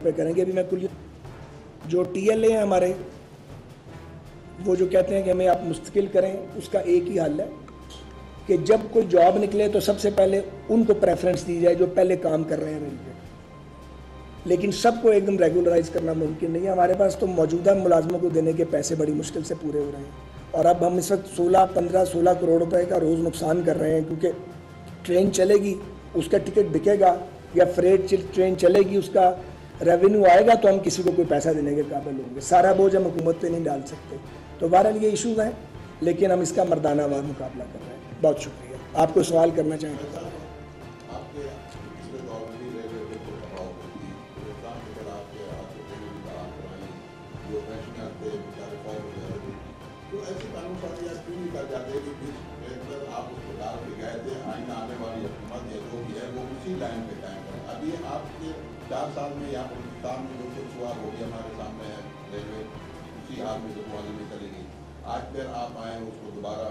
पे करेंगे। अभी मैं कुल जो TLA हैं हमारे, वो जो कहते हैं कि हमें आप मुस्तकिल करें, उसका एक ही हल है कि जब कोई जॉब निकले तो सबसे पहले उनको प्रेफरेंस दी जाए जो पहले काम कर रहे हैं रेलवे। लेकिन सबको एकदम रेगुलराइज करना मुमकिन नहीं है। हमारे पास तो मौजूदा मुलाजमों को देने के पैसे बड़ी मुश्किल से पूरे हो रहे हैं, और अब हम इस वक्त 16 करोड़ रुपए का रोज़ नुकसान कर रहे हैं, क्योंकि ट्रेन चलेगी उसका टिकट बिकेगा, या फ्रेट ट्रेन चलेगी उसका रेवेन्यू आएगा, तो हम किसी को कोई पैसा देने के काबिल होंगे। सारा बोझ हम हुकूमत पे नहीं डाल सकते। तो बहरहाल ये इशूज़ हैं, लेकिन हम इसका मर्दानावार मुकाबला कर रहे हैं। बहुत शुक्रिया। आपको सवाल करना चाहेंगे? अभी आपके 4 साल में या पाकिस्तान में जो कुछ हुआ वो भी हमारे सामने है। रेलवे उसी हाल में दुर्वाली में चलेगी। आज फिर आप आए उसको दोबारा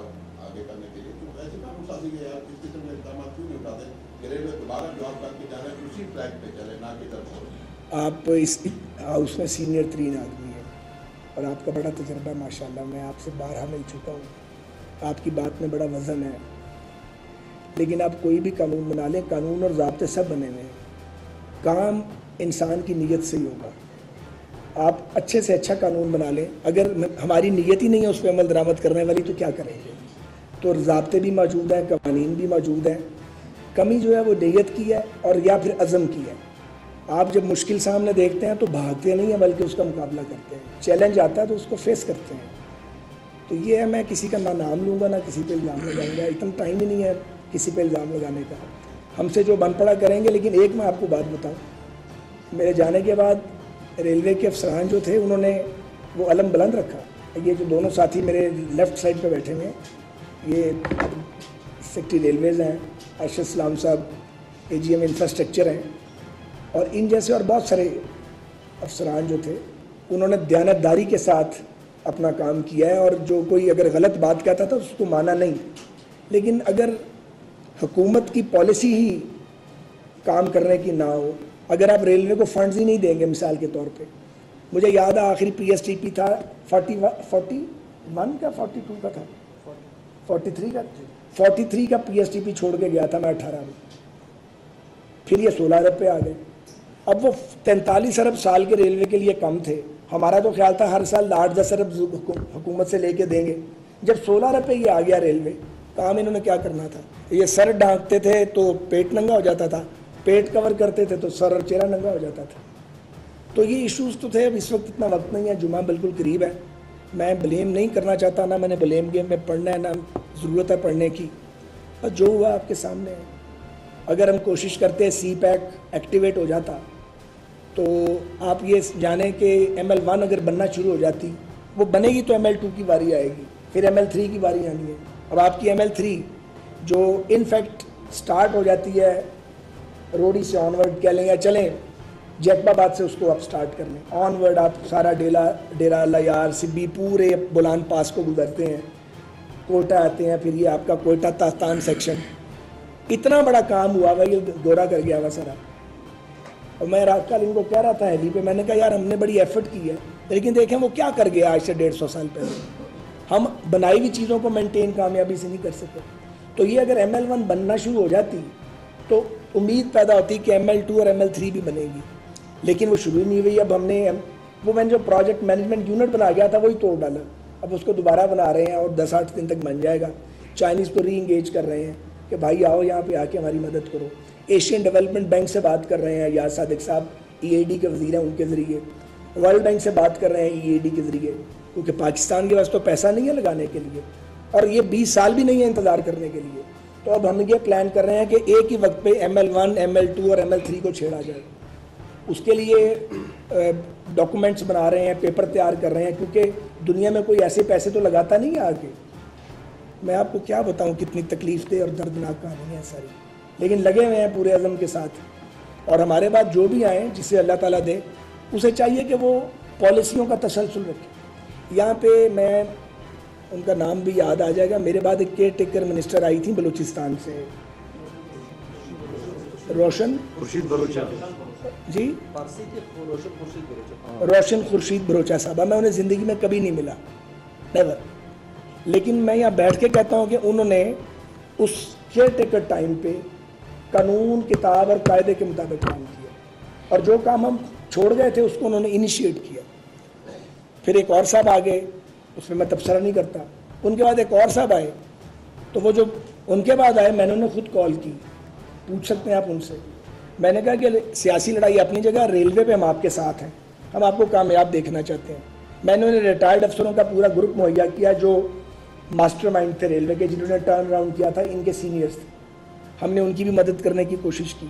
आगे करने के लिए, तो ऐसे कानून साजी गए आप इस किस्म के इकदाम क्यों नहीं उठाते कि रेलवे दोबारा जॉब करके जा रहे हैं, उसी ट्रैक पे चले, ना कि तरफ। आप इस हाउस में सीनियर 3 आदमी हैं और आपका बड़ा तजर्बा माशाल्लाह, मैं आपसे 12 मिल चुका हूँ, आपकी बात में बड़ा वज़न है। लेकिन आप कोई भी कानून बना लें, कानून और ज़ाब्ते सब बने हुए हैं, काम इंसान की नीयत से ही होगा। आप अच्छे से अच्छा कानून बना लें, अगर हमारी नीयत ही नहीं है उस पर अमल दरामद करने वाली, तो क्या करेंगे? तो ज़ाब्ते भी मौजूद हैं, कवानीन भी मौजूद हैं। कमी जो है वो नीयत की है और या फिर अज़म की है। आप जब मुश्किल सामने देखते हैं तो भागते नहीं हैं, बल्कि उसका मुकाबला करते हैं। चैलेंज आता है तो उसको फेस करते हैं। तो ये है, मैं किसी का ना नाम लूँगा ना किसी पर इल्ज़ाम लगाऊंगा, इतना टाइम ही नहीं है किसी पे इल्ज़ाम लगाने का। हमसे जो बन पड़ा करेंगे। लेकिन एक मैं आपको बात बताऊं, मेरे जाने के बाद रेलवे के अफसरान जो थे उन्होंने वो अलम बुलंद रखा। ये जो दोनों साथी मेरे लेफ़्ट साइड पे बैठे हुए हैं, ये सेक्रेटरी रेलवेज़ हैं, अरशद सलाम साहब AGM इंफ्रास्ट्रक्चर हैं, और इन जैसे और बहुत सारे अफसरान जो थे, उन्होंने दयानतदारी के साथ अपना काम किया है। और जो कोई अगर गलत बात कहता था उसको माना नहीं। लेकिन अगर हुकूमत की पॉलिसी ही काम करने की ना हो, अगर आप रेलवे को फंड्स ही नहीं देंगे, मिसाल के तौर पे, मुझे याद है आखिरी PSTP था 41 का 42 का था 43 का PSTP छोड़ के गया था मैं 18 में, फिर ये 16 अरब पे आ गए। अब वो 43 अरब साल के रेलवे के लिए कम थे। हमारा तो ख्याल था हर साल 8-10 अरब हुकूमत से लेके देंगे। जब 16 अरब पे ये आ गया रेलवे, काम इन्होंने क्या करना था? ये सर ढांकते थे तो पेट नंगा हो जाता था, पेट कवर करते थे तो सर और चेहरा नंगा हो जाता था। तो ये इश्यूज़ तो थे। अब इस वक्त इतना वक्त नहीं है, जुमा बिल्कुल करीब है। मैं ब्लेम नहीं करना चाहता, ना मैंने ब्लेम गेम में पढ़ना है, ना ज़रूरत है पढ़ने की। और जो हुआ आपके सामने है। अगर हम कोशिश करते CPAC एक्टिवेट हो जाता, तो आप ये जाने कि ML1 अगर बनना शुरू हो जाती, वो बनेगी तो ML2 की बारी आएगी, फिर ML3 की बारी आनी है। अब आपकी ML3 जो इनफैक्ट स्टार्ट हो जाती है रोडी से ऑनवर्ड, कह लेंगे चलें जैकबाबाद से उसको आप स्टार्ट कर लें, ऑनवर्ड आप सारा डेरा लयार सिब्बी पूरे बुलान पास को गुजरते हैं, कोयटा आते हैं, फिर ये आपका कोयटा तास्तान सेक्शन। इतना बड़ा काम हुआ हुआ, ये दौरा कर गया हुआ सारा। और मैं रात कल इनको कह रहा था हेली पे, मैंने कहा यार हमने बड़ी एफर्ट की है, लेकिन देखें वो क्या कर गया आज से 150 साल पहले। हम बनाई हुई चीज़ों को मेंटेन कामयाबी से नहीं कर सके। तो ये अगर ML1 बनना शुरू हो जाती तो उम्मीद पैदा होती कि ML2 और ML3 भी बनेगी, लेकिन वो शुरू ही नहीं हुई। अब हमने वो मैंने जो प्रोजेक्ट मैनेजमेंट यूनिट बना गया था वही तोड़ डाला। अब उसको दोबारा बना रहे हैं और 10-8 दिन तक बन जाएगा। चाइनीज़ को री इंगेज कर रहे हैं कि भाई आओ यहाँ पे आके हमारी मदद करो। एशियन डेवलपमेंट बैंक से बात कर रहे हैं, याद सादिक साहब EAD के वज़ीर हैं, उनके ज़रिए। वर्ल्ड बैंक से बात कर रहे हैं EAD के ज़रिए, क्योंकि पाकिस्तान के पास तो पैसा नहीं है लगाने के लिए, और ये 20 साल भी नहीं है इंतज़ार करने के लिए। तो अब हम ये प्लान कर रहे हैं कि एक ही वक्त पे ML1, ML2 और ML3 को छेड़ा जाए। उसके लिए डॉक्यूमेंट्स बना रहे हैं, पेपर तैयार कर रहे हैं, क्योंकि दुनिया में कोई ऐसे पैसे तो लगाता नहीं है आके। मैं आपको क्या बताऊं कितनी तकलीफ और दर्दनाक कहानी है सारी, लेकिन लगे हुए हैं पूरे अज़म के साथ। और हमारे बाद जो भी आए, जिसे अल्लाह ताला दे, उसे चाहिए कि वो पॉलिसियों का तसलसल रखे। यहाँ पे मैं उनका नाम भी याद आ जाएगा, मेरे बाद एक केयर टेकर मिनिस्टर आई थी बलूचिस्तान से, रोशन खुर्शीद बलोच। जी पारसी के रोशन खुर्शीद भरोचा साहब, मैं उन्हें ज़िंदगी में कभी नहीं मिला, नेवर। लेकिन मैं यहाँ बैठ के कहता हूँ कि उन्होंने उस केयर टेकर टाइम पे कानून, किताब और कायदे के मुताबिक काम किया, और जो काम हम छोड़ गए थे उसको उन्होंने इनिशिएट किया। फिर एक और साहब आ गए, उसमें मैं तबसरा नहीं करता। उनके बाद एक और साहब आए, तो वो जो उनके बाद आए, मैंने उन्हें खुद कॉल की, पूछ सकते हैं आप उनसे। मैंने कहा कि सियासी लड़ाई अपनी जगह, रेलवे पे हम आपके साथ हैं, हम आपको कामयाब देखना चाहते हैं। मैंने उन्हें रिटायर्ड अफसरों का पूरा ग्रुप मुहैया किया जो मास्टरमाइंड थे रेलवे के, जिन्होंने टर्न अराउंड किया था, इनके सीनियर्स थे। हमने उनकी भी मदद करने की कोशिश की।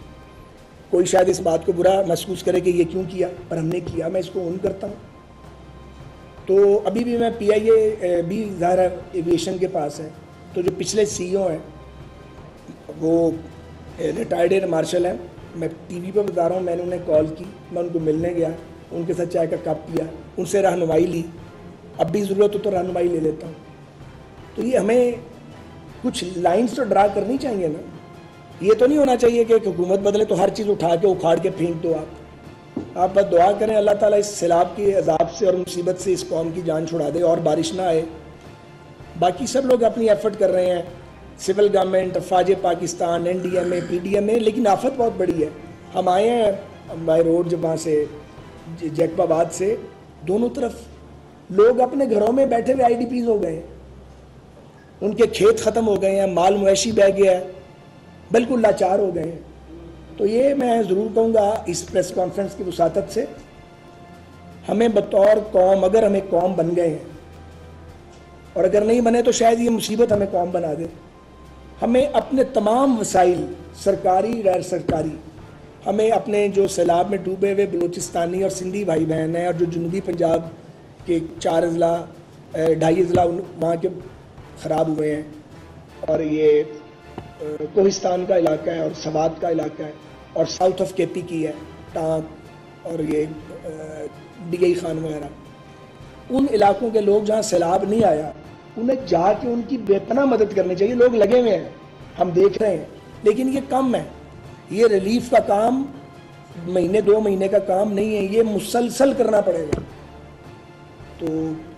कोई शायद इस बात को बुरा महसूस करे कि ये क्यों किया, पर हमने किया, मैं इसको ओन करता हूँ। तो अभी भी मैं PIA भी ज़ाहिर एविएशन के पास है, तो जो पिछले CEO हैं वो रिटायर्ड एयर मार्शल हैं। मैं TV पर बता रहा हूँ, मैंने उन्हें कॉल की, मैं उनको मिलने गया, उनके साथ चाय का कप पिया, उनसे रहनुमाई ली। अब भी ज़रूरत हो तो रहनुमाई ले लेता हूँ। तो ये हमें कुछ लाइंस तो ड्रा करनी चाहिए ना। ये तो नहीं होना चाहिए कि हुकूमत बदले तो हर चीज़ उठा के उखाड़ के फेंक दो। आप बस दुआ करें अल्लाह ताला इस सैलाब के अजाब से और मुसीबत से इस कौम की जान छुड़ा दे और बारिश ना आए। बाकी सब लोग अपनी एफर्ट कर रहे हैं, सिविल गवर्नमेंट, अफवाज पाकिस्तान, NDMA, PDMA, लेकिन आफत बहुत बड़ी है। हम आए हैं बाई रोड जब वहाँ से जैकबाबाद से, दोनों तरफ लोग अपने घरों में बैठे हुए IDPs हो गए हैं, उनके खेत ख़त्म हो गए हैं, माल मवेशी बह गया है, बिल्कुल लाचार हो गए हैं। तो ये मैं ज़रूर कहूँगा इस प्रेस कॉन्फ्रेंस की वसातत से, हमें बतौर कौम, अगर हमें कौम बन गए हैं, और अगर नहीं बने तो शायद ये मुसीबत हमें कौम बना दे, हमें अपने तमाम वसाइल, सरकारी गैर सरकारी, हमें अपने जो सैलाब में डूबे हुए बलूचिस्तानी और सिंधी भाई बहन हैं, और जो जनूबी पंजाब के 4 अजला 2.5 अजला वहाँ के ख़राब हुए हैं, और ये कोहिस्तान का इलाका है और सवात का इलाका है, और साउथ ऑफ KP की है, टांक और ये DI खान वगैरह, उन इलाकों के लोग जहाँ सैलाब नहीं आया, उन्हें जाके उनकी बेपनाह मदद करनी चाहिए। लोग लगे हुए हैं, हम देख रहे हैं, लेकिन ये कम है। ये रिलीफ का काम महीने 2 महीने का काम नहीं है, ये मुसलसल करना पड़ेगा। तो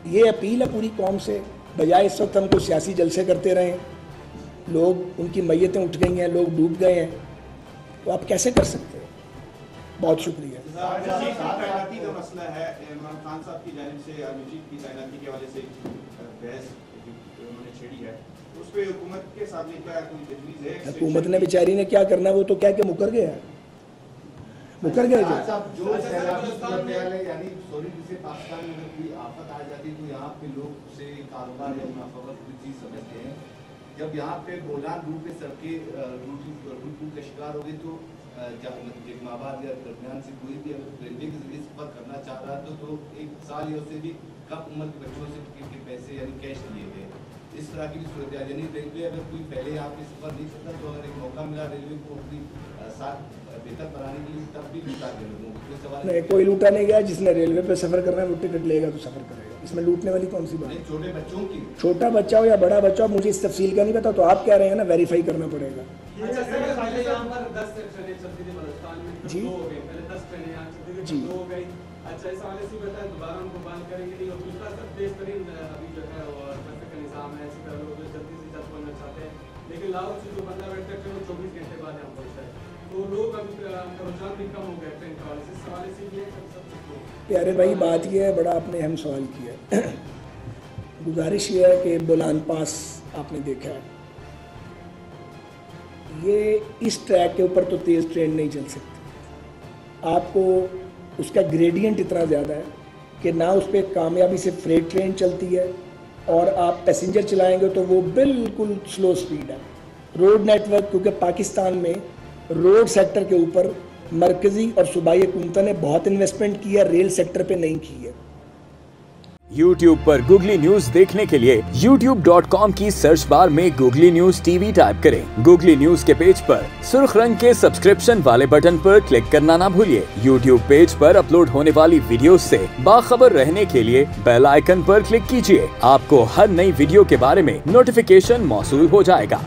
ये अपील है पूरी कौम से, बजाय इस वक्त हम कोई सियासी जलसे करते रहें। लोग, उनकी मैयतें उठ गई हैं, लोग डूब गए हैं, तो आप कैसे कर सकते हैं? बहुत शुक्रिया। तैनाती का मसला है, इमरान खान साहब की जानिब से मजीद की तैनाती के हवाले से बहस उन्होंने छेड़ी है, उस पर हुकूमत के सामने क्या कोई तजवीज़ है? हुकूमत ने बेचारी ने क्या करना है, वो तो क्या कि मुकर गया, मुकर गए जो यानी सॉरी, जिसे पाकिस्तान में कोई आफत आ जाती तो यहाँ पे लोग उसे कारोबार या मुनाफा की चीज समझते हैं। जब यहाँ पे बोलान रूट पे सड़कें रूट का शिकार हो गई, तो जगमाबाद या दरमियान से कोई भी अगर रेलवे के जरिए सफर करना चाह रहा है तो 1 साल या उससे भी कम उम्र के बच्चों से टिकट के पैसे यानी कैश लिए गए। इस तरह की सूरत यानी रेलवे अगर कोई पहले यहाँ पे सफर नहीं करता, तो अगर एक मौका मिला रेलवे को अपनी साथ बेहतर बनाने के लिए, तब भी लूटा गया लोगों को। सवाल नहीं, कोई लूटा नहीं गया। जिसने रेलवे पे सफर करना है वो टिकट लेगा तो सफर करेगा, इसमें लूटने वाली कौन सी बात है? छोटे बच्चों की, छोटा बच्चा हो या बड़ा बच्चा हो, मुझे इस तफसील का नहीं पता, तो आप कह रहे हैं ना, वेरीफाई करना पड़ेगा। जी जी, अच्छा, इस हवाले से बताएं, दोबारा उनको बंद करेंगे नहीं? और दूसरा सब बेहतरीन अभी जो है और पैसे का निज़ाम है, ऐसी तरह लोग जल्दी से जल्द पहुँचना चाहते हैं, लेकिन लाहौर से जो बंदा बैठता है वो 24 घंटे बाद यहाँ पहुँचता है, तो लोग अब रुझान भी कम हो गए ट्रेन के हवाले से। इस हवाले से ये प्यारे भाई बात यह है, बड़ा आपने अहम सवाल किया। गुजारिश ये है कि बोलान पास आपने देखा है, ये इस ट्रैक के ऊपर तो तेज़ ट्रेन नहीं चल सकती। आपको उसका ग्रेडियंट इतना ज़्यादा है कि ना उस पर कामयाबी से फ्रेट ट्रेन चलती है, और आप पैसेंजर चलाएंगे तो वो बिल्कुल स्लो स्पीड है। रोड नेटवर्क, क्योंकि पाकिस्तान में रोड सेक्टर के ऊपर मरकज़ी और सूबाई हुकूमतों ने बहुत इन्वेस्टमेंट की है, रेल सेक्टर पे नहीं की है। YouTube पर गूगली न्यूज देखने के लिए youtube.com की सर्च बार में गूगली न्यूज TV टाइप करें। गूगली न्यूज के पेज पर सुर्ख रंग के सब्सक्रिप्शन वाले बटन पर क्लिक करना ना भूलिए। YouTube पेज पर अपलोड होने वाली वीडियोस से बाखबर रहने के लिए बेल आइकन पर क्लिक कीजिए। आपको हर नई वीडियो के बारे में नोटिफिकेशन मौसूल हो जाएगा।